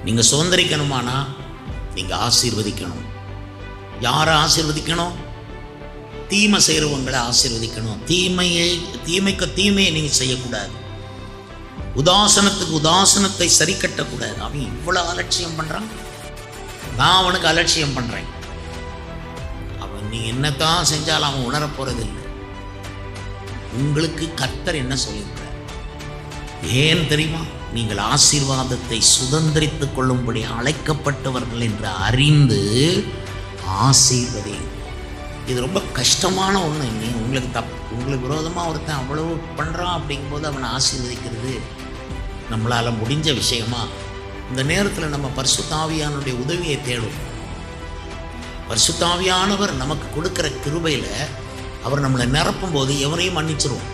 நீங்கள் சுதந்திரிக்கணுமானா நீங்கள் ஆசீர்வதிக்கணும். யாரை ஆசீர்வதிக்கணும்? தீமை செய்கிறவங்களை ஆசீர்வதிக்கணும். தீமைக்கு தீமையை நீங்கள் செய்யக்கூடாது. உதாசனத்துக்கு உதாசனத்தை சரி கட்டக்கூடாது. அவன் இவ்வளோ அலட்சியம் பண்ணுறான், நான் அவனுக்கு அலட்சியம் பண்ணுறேன். அவன் நீ என்னத்தான் செஞ்சாலும் அவன் உணரப்போறதில்லை. உங்களுக்கு கர்த்தர் என்ன சொல்லியிருக்கிறார்? ஏன் தெரியுமா? நீங்கள் ஆசீர்வாதத்தை சுதந்திரித்துக் கொள்ளும்படி அழைக்கப்பட்டவர்கள் என்று அறிந்து ஆசீர்வதி. இது ரொம்ப கஷ்டமான ஒன்று. நீ உங்களுக்கு விரோதமாக ஒருத்தன் அவ்வளவு பண்ணுறான் அப்படிங்கும்போது அவனை ஆசீர்வதிக்கிறது நம்மளால் முடிஞ்ச விஷயமா? இந்த நேரத்தில் நம்ம பரிசுத்த ஆவியானுடைய உதவியை தேடும். பரிசுத்த ஆவியானவர் நமக்கு கொடுக்குற கிருபையில் அவர் நம்மளை நிரப்பும் போது எவரையும் மன்னிச்சிருவோம்.